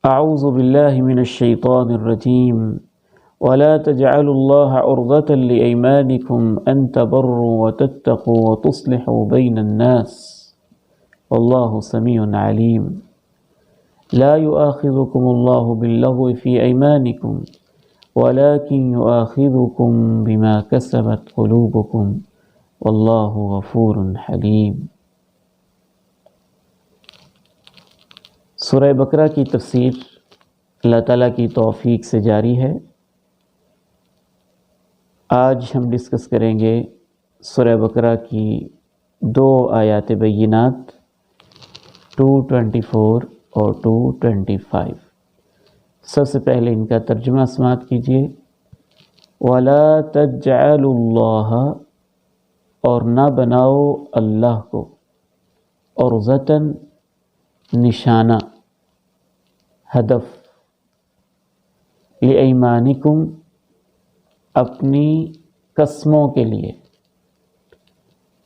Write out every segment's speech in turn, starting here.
اعوذ باللہ من الشیطان الرجیم ولا تجعلوا الله عرضة لأيمانكم أن تبروا وتتقوا وتصلحوا بين الناس والله سميع عليم لا يؤاخذكم الله باللغو في أيمانكم ولكن يؤاخذكم بما كسبت قلوبكم والله غفور حليم۔ سورہ بقرہ کی تفسیر اللہ تعالیٰ کی توفیق سے جاری ہے۔ آج ہم ڈسکس کریں گے سورہ بقرہ کی 2 آیات بینات 224 اور 225۔ سب سے پہلے ان کا ترجمہ سماعت کیجیے۔ وَلَا تَجْعَلُوا اللَّهَ، اور نہ بناؤ اللہ کو، عُرْضَةً نشانہ، ہدف، لِأَيْمَانِكُمْ اپنی قسموں کے لیے،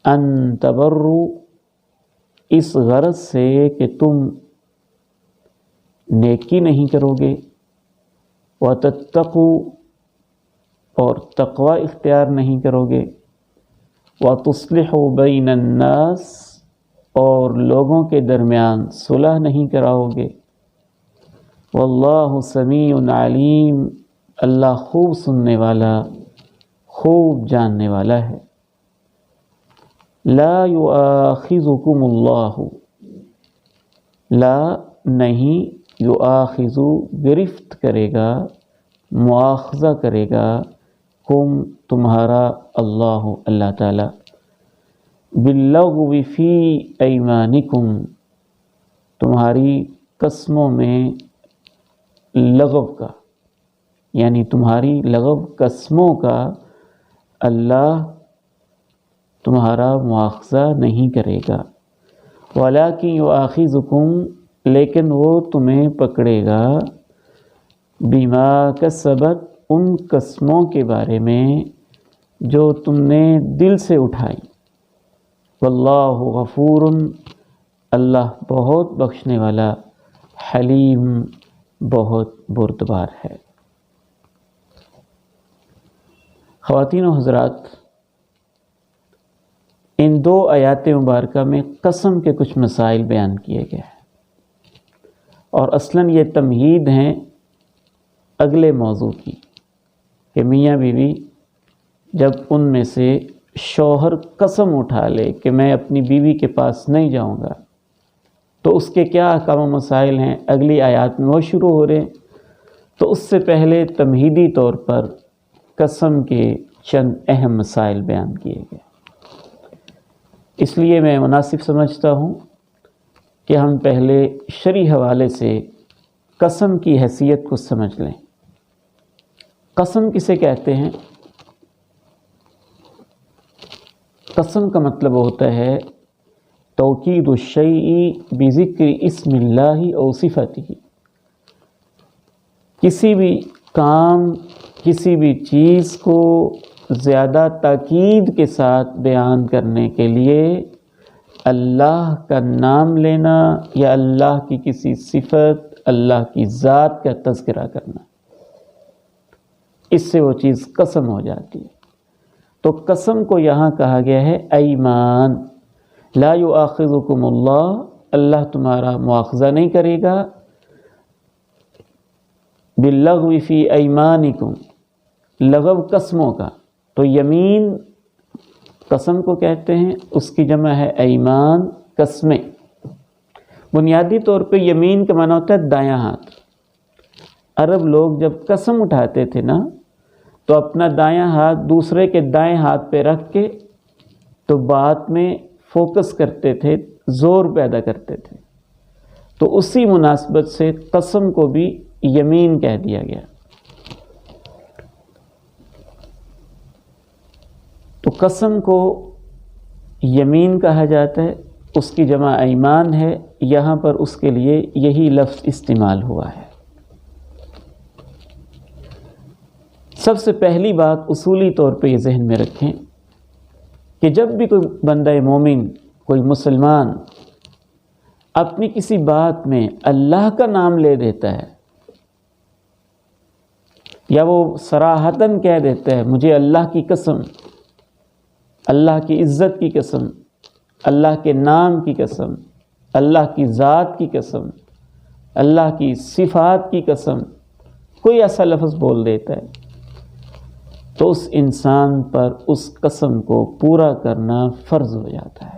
ان تبروا اس غرض سے کہ تم نیکی نہیں کرو گے، وَتَتَّقُوا اور تقوی اختیار نہیں کرو گے، وَتُصْلِحُوا بَيْنَ النَّاسِ اور لوگوں کے درمیان صلح نہیں کراؤ گے، واللہ سمیع علیم اللہ خوب سننے والا، خوب جاننے والا ہے۔ لا یؤاخذکم اللہ، لا نہیں، یؤاخذ گرفت کرے گا، مواخذہ کرے گا، کم تمہارا، اللہ تعالی، باللغو فی ایمانکم تمہاری قسموں میں لغو کا، یعنی تمہاری لغو قسموں کا اللہ تمہارا مواخذہ نہیں کرے گا، وَلَٰكِن يُؤَاخِذُكُمْ لیکن وہ تمہیں پکڑے گا، بِمَا كَسَبَتْ ان قسموں کے بارے میں جو تم نے دل سے اٹھائی، واللہ غفور اللہ بہت بخشنے والا، حلیم بہت بردبار ہے۔ خواتین و حضرات، ان 2 آیات مبارکہ میں قسم کے کچھ مسائل بیان کیے گئے ہیں، اور اصلاً یہ تمہید ہیں اگلے موضوع کی، کہ میاں بیوی جب ان میں سے شوہر قسم اٹھا لے کہ میں اپنی بیوی کے پاس نہیں جاؤں گا، تو اس کے کیا احکام و مسائل ہیں، اگلی آیات میں وہ شروع ہو رہے ہیں۔ تو اس سے پہلے تمہیدی طور پر قسم کے چند اہم مسائل بیان کیے گئے۔ اس لیے میں مناسب سمجھتا ہوں کہ ہم پہلے شرعی حوالے سے قسم کی حیثیت کو سمجھ لیں۔ قسم کسے کہتے ہیں؟ قسم کا مطلب ہوتا ہے توکید الشیء بذکر اسم اللہ او صفتہ، کسی بھی کام، کسی بھی چیز کو زیادہ تاکید کے ساتھ بیان کرنے کے لیے اللہ کا نام لینا یا اللہ کی کسی صفت، اللہ کی ذات کا تذکرہ کرنا، اس سے وہ چیز قسم ہو جاتی ہے۔ تو قسم کو یہاں کہا گیا ہے ایمان، لا یؤاخذکم اللہ تمہارا مواخذہ نہیں کرے گا، باللغو فی ایمانکم لغو قسموں کا، تو یمین قسم کو کہتے ہیں، اس کی جمع ہے ایمان، قسمیں۔ بنیادی طور پہ یمین کا معنی ہوتا ہے دایاں ہاتھ۔ عرب لوگ جب قسم اٹھاتے تھے نا، تو اپنا دایاں ہاتھ دوسرے کے دائیں ہاتھ پہ رکھ کے تو بات میں فوکس کرتے تھے، زور پیدا کرتے تھے، تو اسی مناسبت سے قسم کو بھی یمین کہہ دیا گیا۔ تو قسم کو یمین کہا جاتا ہے، اس کی جمع ایمان ہے، یہاں پر اس کے لیے یہی لفظ استعمال ہوا ہے۔ سب سے پہلی بات اصولی طور پہ یہ ذہن میں رکھیں کہ جب بھی کوئی بندہ مومن، کوئی مسلمان اپنی کسی بات میں اللہ کا نام لے دیتا ہے یا وہ صراحتاً کہہ دیتا ہے مجھے اللہ کی قسم، اللہ کی عزت کی قسم، اللہ کے نام کی قسم، اللہ کی ذات کی قسم، اللہ کی صفات کی قسم، کوئی ایسا لفظ بول دیتا ہے تو اس انسان پر اس قسم کو پورا کرنا فرض ہو جاتا ہے۔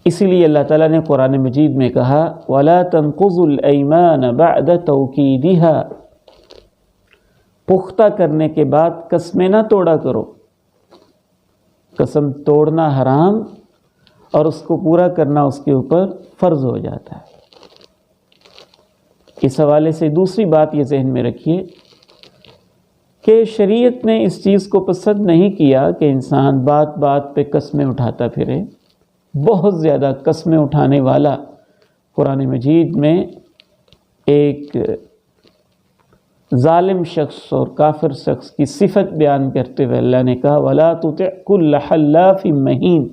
اسی لیے اللہ تعالیٰ نے قرآن مجید میں کہا وَلَا تَنْقُضُوا الْأَيْمَانَ بَعْدَ تَوْكِيدِهَا، پختہ کرنے کے بعد قسمیں نہ توڑا کرو۔ قسم توڑنا حرام اور اس کو پورا کرنا اس کے اوپر فرض ہو جاتا ہے۔ اس حوالے سے دوسری بات یہ ذہن میں رکھیے کہ شریعت نے اس چیز کو پسند نہیں کیا کہ انسان بات بات پہ قسمیں اٹھاتا پھرے۔ بہت زیادہ قسمیں اٹھانے والا قرآن مجید میں ایک ظالم شخص اور کافر شخص کی صفت بیان کرتے ہوئے اللہ نے کہا وَلَا تُطِعْ كُلَّ حَلَّافٍ مَّهِينٍ۔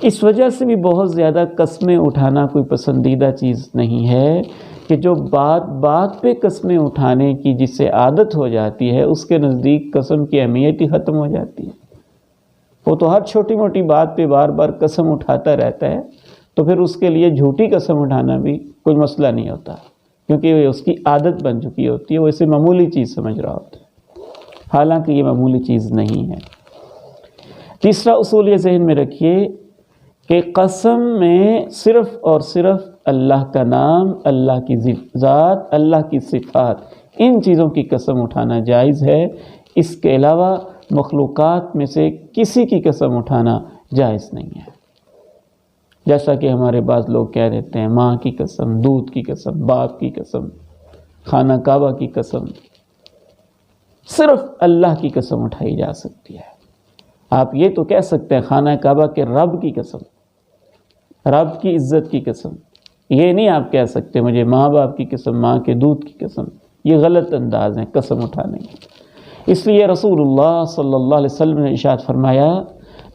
اس وجہ سے بھی بہت زیادہ قسمیں اٹھانا کوئی پسندیدہ چیز نہیں ہے کہ جو بات بات پہ قسمیں اٹھانے کی جس سے عادت ہو جاتی ہے اس کے نزدیک قسم کی اہمیت ہی ختم ہو جاتی ہے۔ وہ تو ہر چھوٹی موٹی بات پہ بار بار قسم اٹھاتا رہتا ہے تو پھر اس کے لیے جھوٹی قسم اٹھانا بھی کوئی مسئلہ نہیں ہوتا، کیونکہ اس کی عادت بن چکی ہوتی ہے، وہ اسے معمولی چیز سمجھ رہا ہوتا ہے، حالانکہ یہ معمولی چیز نہیں ہے۔ تیسرا اصول یہ ذہن میں رکھیے کہ قسم میں صرف اور صرف اللہ کا نام، اللہ کی ذات، اللہ کی صفات، ان چیزوں کی قسم اٹھانا جائز ہے۔ اس کے علاوہ مخلوقات میں سے کسی کی قسم اٹھانا جائز نہیں ہے۔ جیسا کہ ہمارے بعض لوگ کہہ دیتے ہیں ماں کی قسم، دودھ کی قسم، باپ کی قسم، خانہ کعبہ کی قسم، صرف اللہ کی قسم اٹھائی جا سکتی ہے۔ آپ یہ تو کہہ سکتے ہیں خانہ کعبہ کے رب کی قسم، رب کی عزت کی قسم، یہ نہیں آپ کہہ سکتے مجھے ماں باپ کی قسم، ماں کے دودھ کی قسم، یہ غلط انداز ہیں قسم اٹھانے کے۔ اس لیے رسول اللہ صلی اللہ علیہ وسلم نے ارشاد فرمایا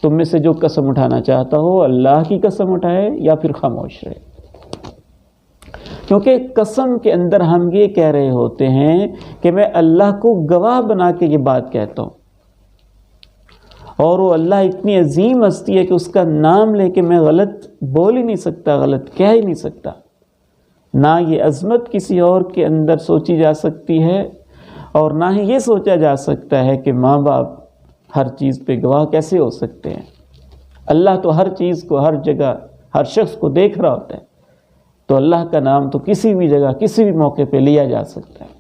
تم میں سے جو قسم اٹھانا چاہتا ہو اللہ کی قسم اٹھائے یا پھر خاموش رہے، کیونکہ قسم کے اندر ہم یہ کہہ رہے ہوتے ہیں کہ میں اللہ کو گواہ بنا کے یہ بات کہتا ہوں، اور وہ اللہ اتنی عظیم ہستی ہے کہ اس کا نام لے کے میں غلط بول ہی نہیں سکتا، غلط کہہ ہی نہیں سکتا۔ نہ یہ عظمت کسی اور کے اندر سوچی جا سکتی ہے اور نہ ہی یہ سوچا جا سکتا ہے کہ ماں باپ ہر چیز پہ گواہ کیسے ہو سکتے ہیں۔ اللہ تو ہر چیز کو، ہر جگہ، ہر شخص کو دیکھ رہا ہوتا ہے، تو اللہ کا نام تو کسی بھی جگہ کسی بھی موقع پہ لیا جا سکتا ہے،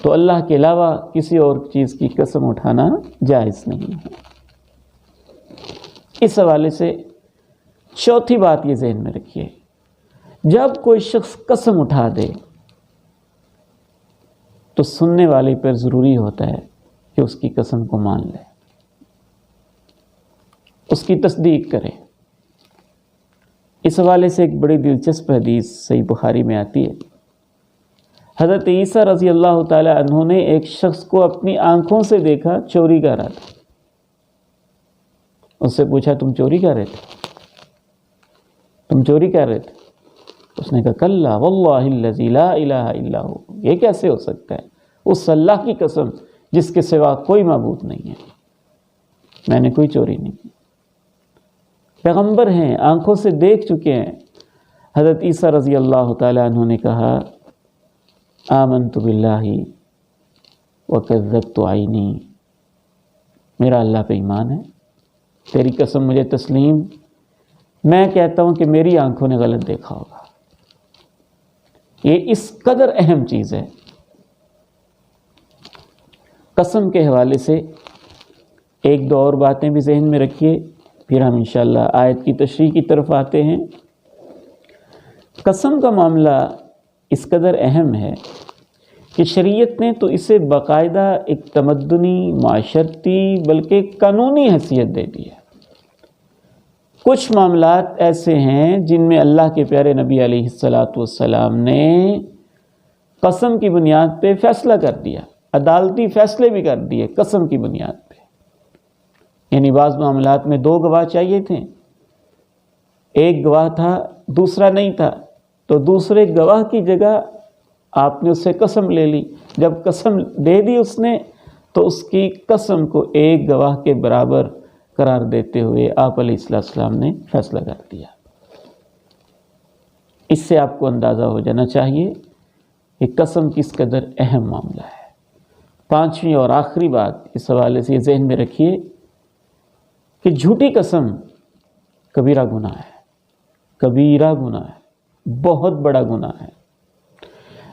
تو اللہ کے علاوہ کسی اور چیز کی قسم اٹھانا جائز نہیں ہے۔ اس حوالے سے چوتھی بات یہ ذہن میں رکھیے، جب کوئی شخص قسم اٹھا دے تو سننے والے پر ضروری ہوتا ہے کہ اس کی قسم کو مان لے، اس کی تصدیق کرے۔ اس حوالے سے ایک بڑی دلچسپ حدیث صحیح بخاری میں آتی ہے۔ حضرت عیسیٰ رضی اللہ تعالی عنہ نے ایک شخص کو اپنی آنکھوں سے دیکھا چوری کر رہا تھا۔ اس سے پوچھا تم چوری کر رہے تھے؟ تم چوری کر رہے تھے؟ اس نے کہا کلا واللہ الذی لا الہ الا ہو، یہ کیسے ہو سکتا ہے؟ اس اللہ کی قسم جس کے سوا کوئی معبود نہیں ہے، میں نے کوئی چوری نہیں کی۔ پیغمبر ہیں، آنکھوں سے دیکھ چکے ہیں۔ حضرت عیسیٰ رضی اللہ تعالی عنہ نے کہا آمنت باللہ وکذبت عینی، میرا اللہ پہ ایمان ہے، تیری قسم مجھے تسلیم، میں کہتا ہوں کہ میری آنکھوں نے غلط دیکھا ہوگا۔ یہ اس قدر اہم چیز ہے۔ قسم کے حوالے سے ایک دو اور باتیں بھی ذہن میں رکھیے، پھر ہم انشاءاللہ آیت کی تشریح کی طرف آتے ہیں۔ قسم کا معاملہ اس قدر اہم ہے کہ شریعت نے تو اسے باقاعدہ ایک تمدنی، معاشرتی بلکہ قانونی حیثیت دے دی ہے۔ کچھ معاملات ایسے ہیں جن میں اللہ کے پیارے نبی علیہ الصلاۃ والسلام نے قسم کی بنیاد پہ فیصلہ کر دیا، عدالتی فیصلے بھی کر دیے قسم کی بنیاد پہ۔ یعنی بعض معاملات میں 2 گواہ چاہیے تھے، ایک گواہ تھا دوسرا نہیں تھا، تو دوسرے گواہ کی جگہ آپ نے اس سے قسم لے لی، جب قسم دے دی اس نے تو اس کی قسم کو ایک گواہ کے برابر قرار دیتے ہوئے آپ علیہ السلام نے فیصلہ کر دیا۔ اس سے آپ کو اندازہ ہو جانا چاہیے کہ قسم کس قدر اہم معاملہ ہے۔ 5ویں اور آخری بات اس حوالے سے یہ ذہن میں رکھیے کہ جھوٹی قسم کبیرہ گناہ ہے، کبیرہ گناہ ہے، بہت بڑا گناہ ہے۔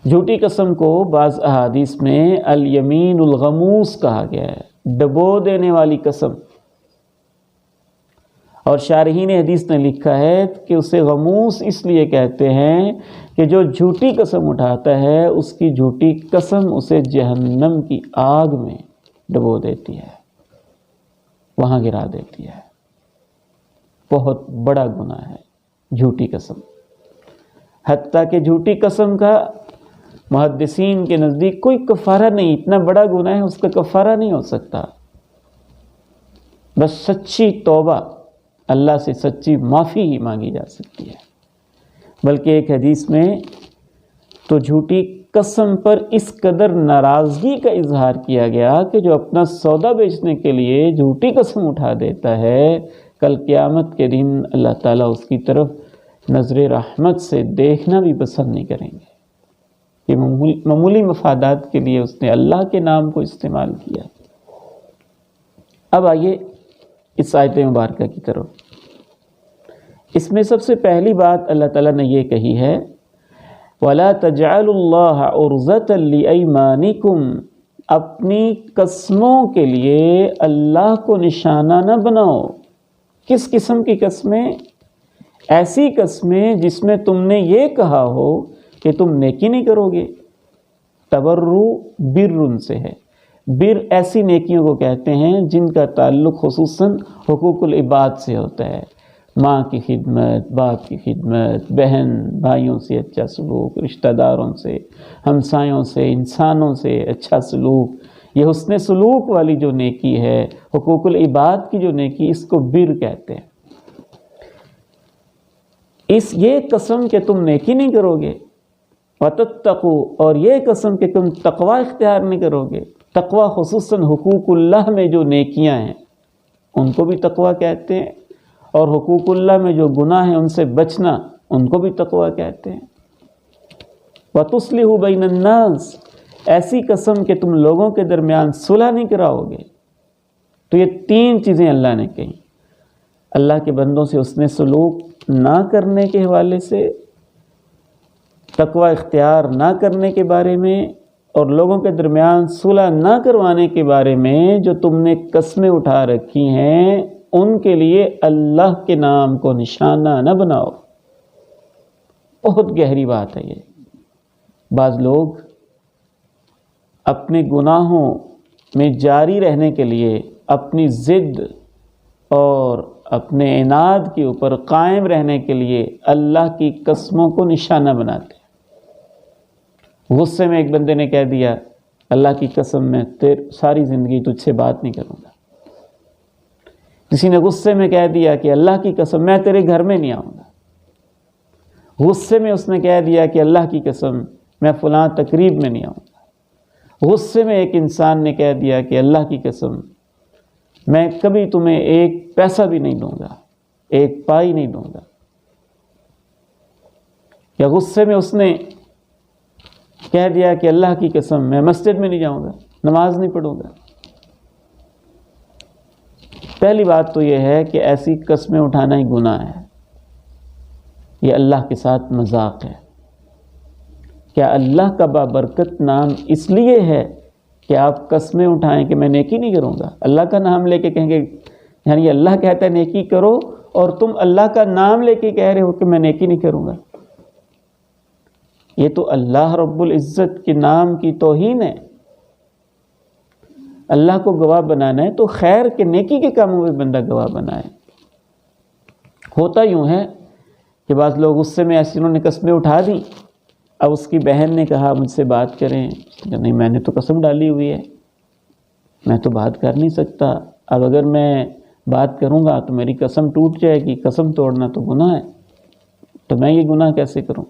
جھوٹی قسم کو بعض احادیث میں الیمین الغموس کہا گیا ہے، ڈبو دینے والی قسم، اور شارحین حدیث نے لکھا ہے کہ اسے غموس اس لیے کہتے ہیں کہ جو جھوٹی قسم اٹھاتا ہے اس کی جھوٹی قسم اسے جہنم کی آگ میں ڈبو دیتی ہے، وہاں گرا دیتی ہے۔ بہت بڑا گناہ ہے جھوٹی قسم، حتیٰ کہ جھوٹی قسم کا محدثین کے نزدیک کوئی کفارہ نہیں، اتنا بڑا گناہ ہے اس کا کفارہ نہیں ہو سکتا، بس سچی توبہ، اللہ سے سچی معافی ہی مانگی جا سکتی ہے۔ بلکہ ایک حدیث میں تو جھوٹی قسم پر اس قدر ناراضگی کا اظہار کیا گیا کہ جو اپنا سودا بیچنے کے لیے جھوٹی قسم اٹھا دیتا ہے، کل قیامت کے دن اللہ تعالیٰ اس کی طرف نظر رحمت سے دیکھنا بھی پسند نہیں کریں گے۔ یہ معمولی مفادات کے لیے اس نے اللہ کے نام کو استعمال کیا۔ اب آئیے اس آیت مبارکہ کی طرف۔ اس میں سب سے پہلی بات اللہ تعالیٰ نے یہ کہی ہے وَلَا تَجْعَلُوا اللَّهَ عُرْضَةً لِأَيْمَانِكُمْ، اپنی قسموں کے لیے اللہ کو نشانہ نہ بناؤ۔ کس قسم کی قسمیں؟ ایسی قسمیں جس میں تم نے یہ کہا ہو کہ تم نیکی نہیں کرو گے۔ تبرو بر سے ہے، بر ایسی نیکیوں کو کہتے ہیں جن کا تعلق خصوصاً حقوق العباد سے ہوتا ہے، ماں کی خدمت، باپ کی خدمت، بہن بھائیوں سے اچھا سلوک، رشتہ داروں سے، ہمسایوں سے، انسانوں سے اچھا سلوک، یہ حسن سلوک والی جو نیکی ہے، حقوق العباد کی جو نیکی، اس کو بر کہتے ہیں۔ یہ قسم کہ تم نیکی نہیں کرو گے، وَتَتَّقُوا، اور یہ قسم کہ تم تقوی اختیار نہیں کرو گے۔ تقوی خصوصاً حقوق اللہ میں جو نیکیاں ہیں ان کو بھی تقوی کہتے ہیں، اور حقوق اللہ میں جو گناہ ہیں ان سے بچنا ان کو بھی تقوی کہتے ہیں۔ وَتُصْلِحُ بَيْنَ النَّاسِ، ایسی قسم کہ تم لوگوں کے درمیان صلح نہیں کراؤ گے۔ تو یہ 3 چیزیں اللہ نے کہیں، اللہ کے بندوں سے حسن سلوک نہ کرنے کے حوالے سے، تقوی اختیار نہ کرنے کے بارے میں، اور لوگوں کے درمیان صلح نہ کروانے کے بارے میں جو تم نے قسمیں اٹھا رکھی ہیں ان کے لیے اللہ کے نام کو نشانہ نہ بناؤ۔ بہت گہری بات ہے یہ۔ بعض لوگ اپنے گناہوں میں جاری رہنے کے لیے، اپنی ضد اور اپنے عناد کے اوپر قائم رہنے کے لیے اللہ کی قسموں کو نشانہ بناتے ہیں۔ غصے میں ایک بندے نے کہہ دیا اللہ کی قسم میں ساری زندگی تجھ سے بات نہیں کروں گا۔ کسی نے غصے میں کہہ دیا کہ اللہ کی قسم میں تیرے گھر میں نہیں آؤں گا۔ غصے میں اس نے کہہ دیا کہ اللہ کی قسم میں فلاں تقریب میں نہیں آؤں گا۔ غصے میں ایک انسان نے کہہ دیا کہ اللہ کی قسم میں کبھی تمہیں ایک پیسہ بھی نہیں دوں گا، ایک پائی نہیں دوں گا۔ یا غصے میں اس نے کہہ دیا کہ اللہ کی قسم میں مسجد میں نہیں جاؤں گا، نماز نہیں پڑھوں گا۔ پہلی بات تو یہ ہے کہ ایسی قسمیں اٹھانا ہی گناہ ہے، یہ اللہ کے ساتھ مذاق ہے۔ کیا اللہ کا بابرکت نام اس لیے ہے کہ آپ قسمیں اٹھائیں کہ میں نیکی نہیں کروں گا؟ اللہ کا نام لے کے کہیں گے، یعنی اللہ کہتا ہے نیکی کرو اور تم اللہ کا نام لے کے کہہ رہے ہو کہ میں نیکی نہیں کروں گا۔ یہ تو اللہ رب العزت کے نام کی توہین ہے۔ اللہ کو گواہ بنانا ہے تو خیر کے نیکی کے کاموں میں بندہ گواہ بنائے۔ ہوتا یوں ہے کہ بعض لوگ غصے میں ایسی انہوں نے قسمیں اٹھا دیں، اب اس کی بہن نے کہا مجھ سے بات کریں، نہیں میں نے تو قسم ڈالی ہوئی ہے، میں تو بات کر نہیں سکتا، اب اگر میں بات کروں گا تو میری قسم ٹوٹ جائے گی، قسم توڑنا تو گناہ ہے، تو میں یہ گناہ کیسے کروں؟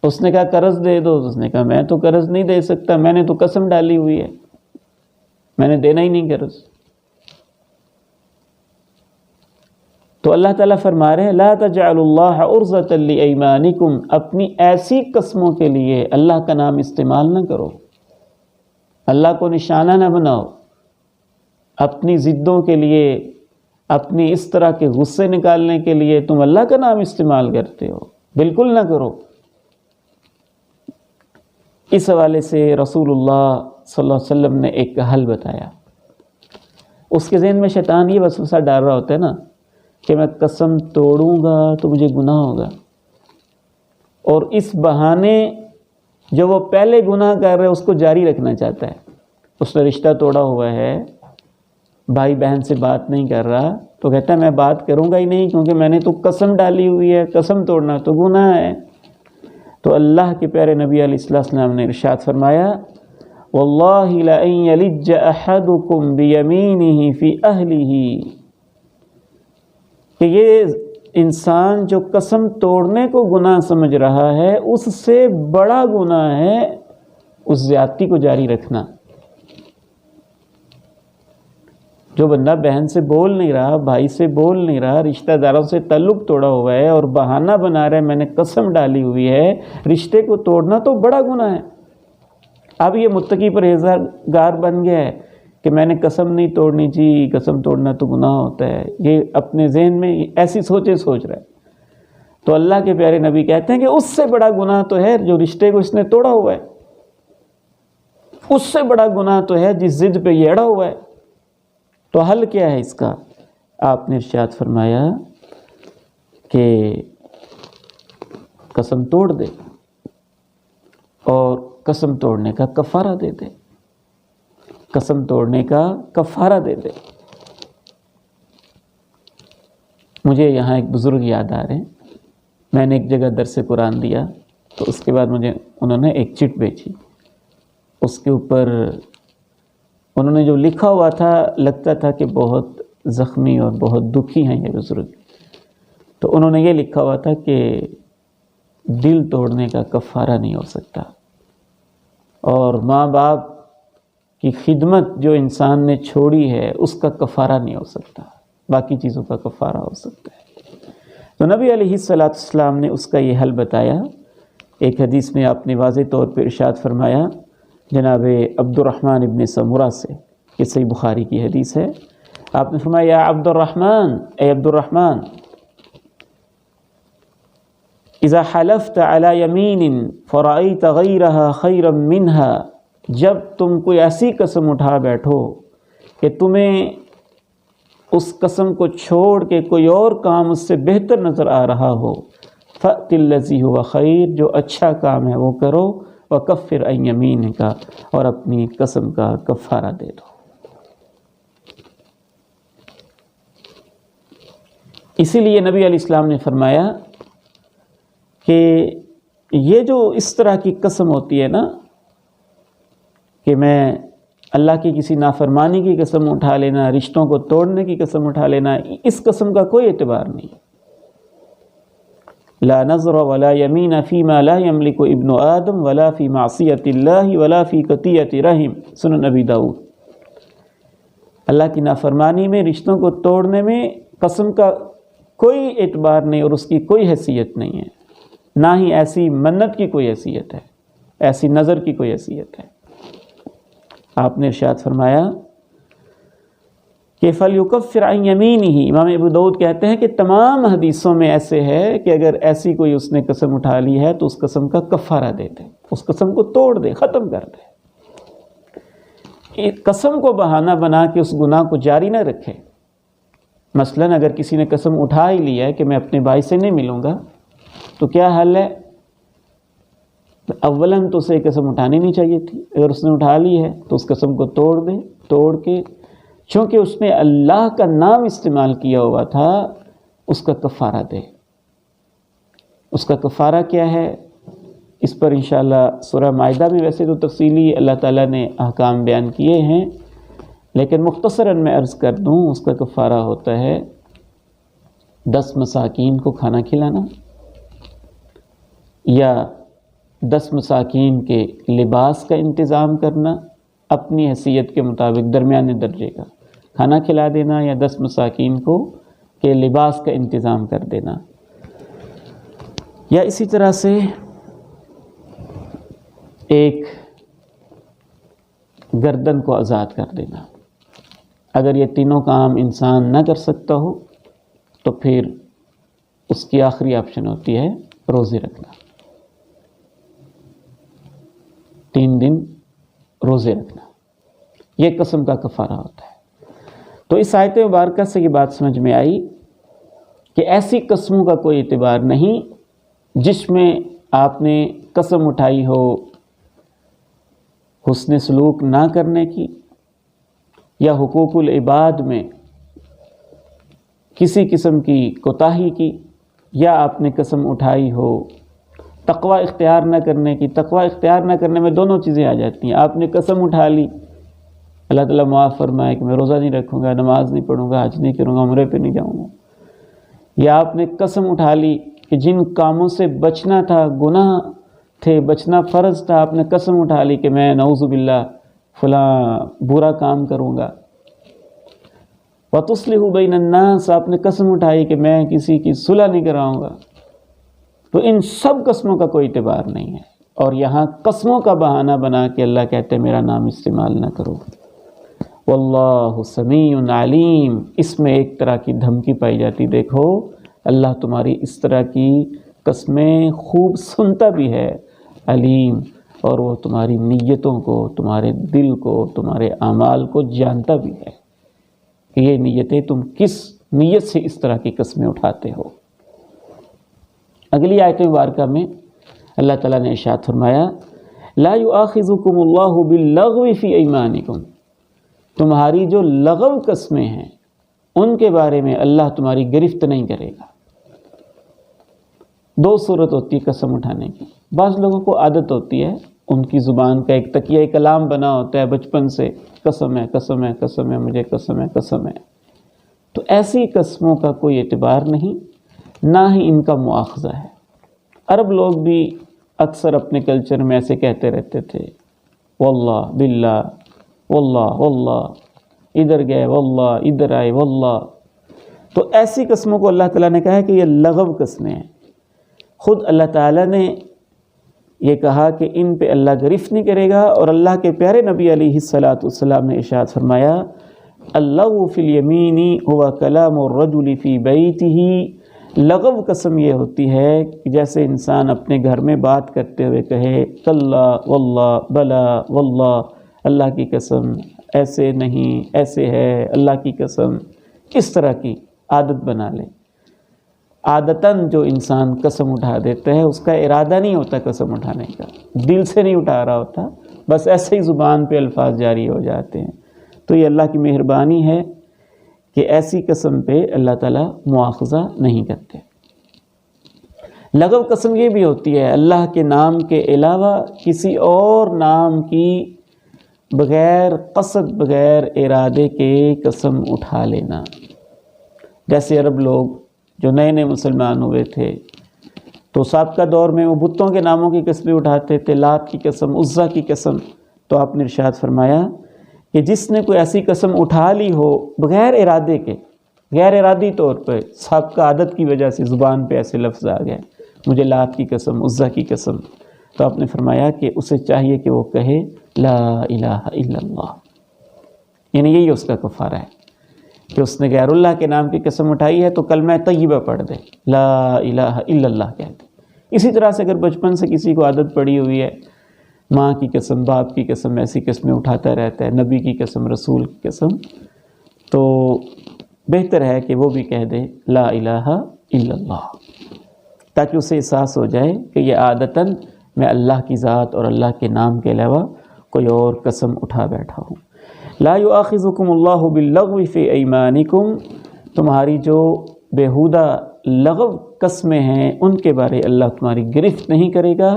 اس نے کہا قرض دے دو، اس نے کہا میں تو قرض نہیں دے سکتا، میں نے تو قسم ڈالی ہوئی ہے، میں نے دینا ہی نہیں قرض۔ تو اللہ تعالیٰ فرما رہے ہیں لا تجعلوا اللہ عرضۃ لایمانکم، اپنی ایسی قسموں کے لیے اللہ کا نام استعمال نہ کرو، اللہ کو نشانہ نہ بناؤ، اپنی ضدوں کے لیے، اپنی اس طرح کے غصے نکالنے کے لیے تم اللہ کا نام استعمال کرتے ہو، بالکل نہ کرو۔ اس حوالے سے رسول اللہ صلی اللہ علیہ وسلم نے ایک حل بتایا۔ اس کے ذہن میں شیطان یہ وسوسہ ڈال رہا ہوتا ہے نا کہ میں قسم توڑوں گا تو مجھے گناہ ہوگا، اور اس بہانے جو وہ پہلے گناہ کر رہے اس کو جاری رکھنا چاہتا ہے۔ اس نے رشتہ توڑا ہوا ہے، بھائی بہن سے بات نہیں کر رہا، تو کہتا ہے میں بات کروں گا ہی نہیں کیونکہ میں نے تو قسم ڈالی ہوئی ہے، قسم توڑنا تو گناہ ہے۔ تو اللہ کے پیارے نبی علیہ السلام نے ارشاد فرمایا واللہ لئن یلج احدکم بیمینہ فی اہلہ، کہ یہ انسان جو قسم توڑنے کو گناہ سمجھ رہا ہے اس سے بڑا گناہ ہے اس زیادتی کو جاری رکھنا۔ جو بندہ بہن سے بول نہیں رہا، بھائی سے بول نہیں رہا، رشتہ داروں سے تعلق توڑا ہوا ہے اور بہانہ بنا رہا ہے میں نے قسم ڈالی ہوئی ہے، رشتے کو توڑنا تو بڑا گناہ ہے۔ اب یہ متقی پرہیزگار بن گیا ہے کہ میں نے قسم نہیں توڑنی چاہیے، قسم توڑنا تو گناہ ہوتا ہے، یہ اپنے ذہن میں ایسی سوچیں سوچ رہا ہے۔ تو اللہ کے پیارے نبی کہتے ہیں کہ اس سے بڑا گناہ تو ہے جو رشتے کو اس نے توڑا ہوا ہے، اس سے بڑا گناہ تو ہے جس ضد پہ یہ اڑا ہوا ہے۔ تو حل کیا ہے اس کا؟ آپ نے ارشاد فرمایا کہ قسم توڑ دے اور قسم توڑنے کا کفارہ دے دے، قسم توڑنے کا کفارہ دے دے۔ مجھے یہاں ایک بزرگ یاد آ رہے ہیں، میں نے ایک جگہ درس قرآن دیا تو اس کے بعد مجھے انہوں نے ایک چٹ بھیجی، اس کے اوپر انہوں نے جو لکھا ہوا تھا لگتا تھا کہ بہت زخمی اور بہت دکھی ہیں یہ بزرگ۔ تو انہوں نے یہ لکھا ہوا تھا کہ دل توڑنے کا کفارہ نہیں ہو سکتا، اور ماں باپ کی خدمت جو انسان نے چھوڑی ہے اس کا کفارہ نہیں ہو سکتا، باقی چیزوں کا کفارہ ہو سکتا ہے۔ تو نبی علیہ السلام نے اس کا یہ حل بتایا۔ ایک حدیث میں آپ نے واضح طور پہ ارشاد فرمایا جناب عبد الرحمن ابن سمرہ سے، یہ صحیح بخاری کی حدیث ہے، آپ نے فرمایا یا عبد الرحمن، اے عبد الرحمن، اذا حلفت علی یمین فرأیت غیرها خیرا منها، جب تم کوئی ایسی قسم اٹھا بیٹھو کہ تمہیں اس قسم کو چھوڑ کے کوئی اور کام اس سے بہتر نظر آ رہا ہو، فأت الذی هو خیر، جو اچھا کام ہے وہ کرو، وکفر عن یمینک، اور اپنی قسم کا کفارہ دے دو۔ اسی لیے نبی علیہ السلام نے فرمایا کہ یہ جو اس طرح کی قسم ہوتی ہے نا کہ میں اللہ کی کسی نافرمانی کی قسم اٹھا لینا، رشتوں کو توڑنے کی قسم اٹھا لینا، اس قسم کا کوئی اعتبار نہیں۔ لا نظر ولا یمین فیما لا یملک ابن آدم ولا فی معصیت اللہ ولا فی قطیعۃ رحم، سنن نبی داؤد۔ اللہ کی نافرمانی میں، رشتوں کو توڑنے میں قسم کا کوئی اعتبار نہیں اور اس کی کوئی حیثیت نہیں ہے، نہ ہی ایسی منت کی کوئی حیثیت ہے، ایسی نظر کی کوئی حیثیت ہے۔ آپ نے ارشاد فرمایا کہ فَلْيُكَفِّرْ عَنْ يَمِينِهِ، امام ابو داؤد کہتے ہیں کہ تمام حدیثوں میں ایسے ہے کہ اگر ایسی کوئی اس نے قسم اٹھا لی ہے تو اس قسم کا کفارہ دے دے، اس قسم کو توڑ دے، ختم کر دے، قسم کو بہانہ بنا کے اس گناہ کو جاری نہ رکھے۔ مثلاً اگر کسی نے قسم اٹھا ہی لی ہے کہ میں اپنے بھائی سے نہیں ملوں گا، تو کیا حل ہے؟ اولاً تو اسے قسم اٹھانی نہیں چاہیے تھی، اگر اس نے اٹھا لی ہے تو اس قسم کو توڑ دے، توڑ کے چونکہ اس نے اللہ کا نام استعمال کیا ہوا تھا اس کا کفارہ دے۔ اس کا کفارہ کیا ہے؟ اس پر انشاءاللہ سورہ مائدہ میں ویسے تو تفصیلی اللہ تعالیٰ نے احکام بیان کیے ہیں، لیکن مختصراً میں عرض کر دوں، اس کا کفارہ ہوتا ہے 10 مساکین کو کھانا کھلانا، یا 10 مساکین کے لباس کا انتظام کرنا، اپنی حیثیت کے مطابق درمیانے درجے کا کھانا کھلا دینا، یا 10 مساکین کو کے لباس کا انتظام کر دینا، یا اسی طرح سے ایک گردن کو آزاد کر دینا۔ اگر یہ تینوں کام انسان نہ کر سکتا ہو تو پھر اس کی آخری آپشن ہوتی ہے روزے رکھنا، 3 دن روزے رکھنا، یہ قسم کا کفارہ ہوتا ہے۔ تو اس آیت مبارکہ سے یہ بات سمجھ میں آئی کہ ایسی قسموں کا کوئی اعتبار نہیں جس میں آپ نے قسم اٹھائی ہو حسن سلوک نہ کرنے کی، یا حقوق العباد میں کسی قسم کی کوتاہی کی، یا آپ نے قسم اٹھائی ہو تقوی اختیار نہ کرنے کی۔ تقوی اختیار نہ کرنے میں دونوں چیزیں آ جاتی ہیں۔ آپ نے قسم اٹھا لی، اللہ تعالیٰ معاف فرمائے کہ میں روزہ نہیں رکھوں گا، نماز نہیں پڑھوں گا، حج نہیں کروں گا، عمرے پہ نہیں جاؤں گا، یا آپ نے قسم اٹھا لی کہ جن کاموں سے بچنا تھا، گناہ تھے، بچنا فرض تھا، آپ نے قسم اٹھا لی کہ میں نعوذ باللہ فلاں برا کام کروں گا۔ وَتُصْلِحُ بَيْنَ النَّاسِ، آپ نے قسم اٹھائی کہ میں کسی کی صلح نہیں کراؤں گا۔ تو ان سب قسموں کا کوئی اعتبار نہیں ہے، اور یہاں قسموں کا بہانہ بنا کے اللہ کہتے ہیں میرا نام استعمال نہ کرو۔ واللہ سمیع علیم، اس میں ایک طرح کی دھمکی پائی جاتی، دیکھو اللہ تمہاری اس طرح کی قسمیں خوب سنتا بھی ہے، علیم، اور وہ تمہاری نیتوں کو، تمہارے دل کو، تمہارے اعمال کو جانتا بھی ہے کہ یہ نیتیں تم کس نیت سے اس طرح کی قسمیں اٹھاتے ہو۔ اگلی آیت مبارکہ میں اللہ تعالیٰ نے ارشاد فرمایا لا یؤاخذکم اللہ باللغو فی ایمانکم، تمہاری جو لغو قسمیں ہیں ان کے بارے میں اللہ تمہاری گرفت نہیں کرے گا۔ 2 صورت ہوتی ہے قسم اٹھانے کی۔ بعض لوگوں کو عادت ہوتی ہے، ان کی زبان کا ایک تکیہ کلام بنا ہوتا ہے بچپن سے، قسم ہے قسم ہے قسم ہے مجھے قسم ہے قسم ہے۔ تو ایسی قسموں کا کوئی اعتبار نہیں، نہ ہی ان کا مؤاخذہ ہے۔ عرب لوگ بھی اکثر اپنے کلچر میں ایسے کہتے رہتے تھے، واللہ باللہ، واللہ واللہ، ادھر گئے واللہ، ادھر آئے واللہ۔ تو ایسی قسموں کو اللہ تعالیٰ نے کہا ہے کہ یہ لغو قسمیں ہیں۔ خود اللہ تعالیٰ نے یہ کہا کہ ان پہ اللہ گرفت نہیں کرے گا، اور اللہ کے پیارے نبی علیہ الصلاۃ والسلام نے ارشاد فرمایا اللغو فی الیمین هو کلام الرجل فی بیتہ، لغو قسم یہ ہوتی ہے کہ جیسے انسان اپنے گھر میں بات کرتے ہوئے کہے کلا واللہ بلا واللہ، اللہ کی قسم ایسے نہیں ایسے ہے، اللہ کی قسم، اس طرح کی عادت بنا لے۔ عادتاً جو انسان قسم اٹھا دیتا ہے اس کا ارادہ نہیں ہوتا قسم اٹھانے کا، دل سے نہیں اٹھا رہا ہوتا، بس ایسے ہی زبان پہ الفاظ جاری ہو جاتے ہیں۔ تو یہ اللہ کی مہربانی ہے کہ ایسی قسم پہ اللہ تعالیٰ مؤاخذہ نہیں کرتے۔ لغو قسم یہ بھی ہوتی ہے اللہ کے نام کے علاوہ کسی اور نام کی بغیر قصد، بغیر ارادے کے قسم اٹھا لینا۔ جیسے عرب لوگ جو نئے نئے مسلمان ہوئے تھے تو سابقہ دور میں وہ بتوں کے ناموں کی قسمیں اٹھاتے تھے، لات کی قسم، عزا کی قسم۔ تو آپ نے ارشاد فرمایا کہ جس نے کوئی ایسی قسم اٹھا لی ہو بغیر ارادے کے، غیر ارادی طور پہ، سابقہ عادت کی وجہ سے زبان پہ ایسے لفظ آ گئے، مجھے لات کی قسم، عزا کی قسم، تو آپ نے فرمایا کہ اسے چاہیے کہ وہ کہے لا الہ الا اللہ، یعنی یہی اس کا کفارہ ہے کہ اس نے غیر اللہ کے نام کی قسم اٹھائی ہے تو کلمہ طیبہ پڑھ دے، لا الہ الا اللہ کہہ دے۔ اسی طرح سے اگر بچپن سے کسی کو عادت پڑی ہوئی ہے ماں کی قسم، باپ کی قسم، ایسی قسمیں اٹھاتا رہتا ہے، نبی کی قسم، رسول کی قسم، تو بہتر ہے کہ وہ بھی کہہ دے لا الہ الا اللہ، تاکہ اسے احساس ہو جائے کہ یہ عادتاً میں اللہ کی ذات اور اللہ کے نام کے علاوہ کوئی اور قسم اٹھا بیٹھا ہوں۔ لا یؤاخذکم اللہ باللغو فی ایمانکم، تمہاری جو بیہودہ لغو قسمیں ہیں ان کے بارے اللہ تمہاری گرفت نہیں کرے گا،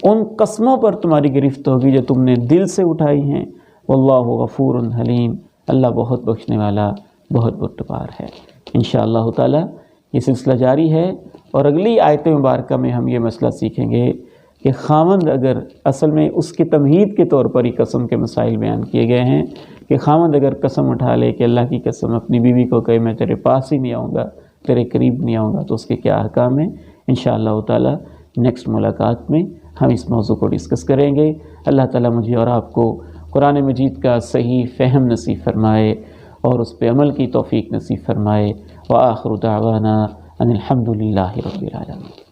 ان قسموں پر تمہاری گرفت ہوگی جو تم نے دل سے اٹھائی ہیں۔ واللہ غفور حلیم، اللہ بہت بخشنے والا، بہت بردبار ہے۔ انشاءاللہ تعالی یہ سلسلہ جاری ہے، اور اگلی آیت مبارکہ میں ہم یہ مسئلہ سیکھیں گے کہ خاوند اگر اصل میں اس کی تمہید کے طور پر ہی قسم کے مسائل بیان کیے گئے ہیں کہ خاوند اگر قسم اٹھا لے کہ اللہ کی قسم اپنی بیوی کو کہے میں تیرے پاس ہی نہیں آؤں گا، تیرے قریب نہیں آؤں گا، تو اس کے کیا احکام ہیں۔ انشاءاللہ تعالی نیکسٹ ملاقات میں ہم اس موضوع کو ڈسکس کریں گے۔ اللہ تعالی مجھے اور آپ کو قرآن مجید کا صحیح فہم نصیب فرمائے اور اس پہ عمل کی توفیق نصیب فرمائے۔ وآخر دعوانا ان الحمد للہ رب العالمین۔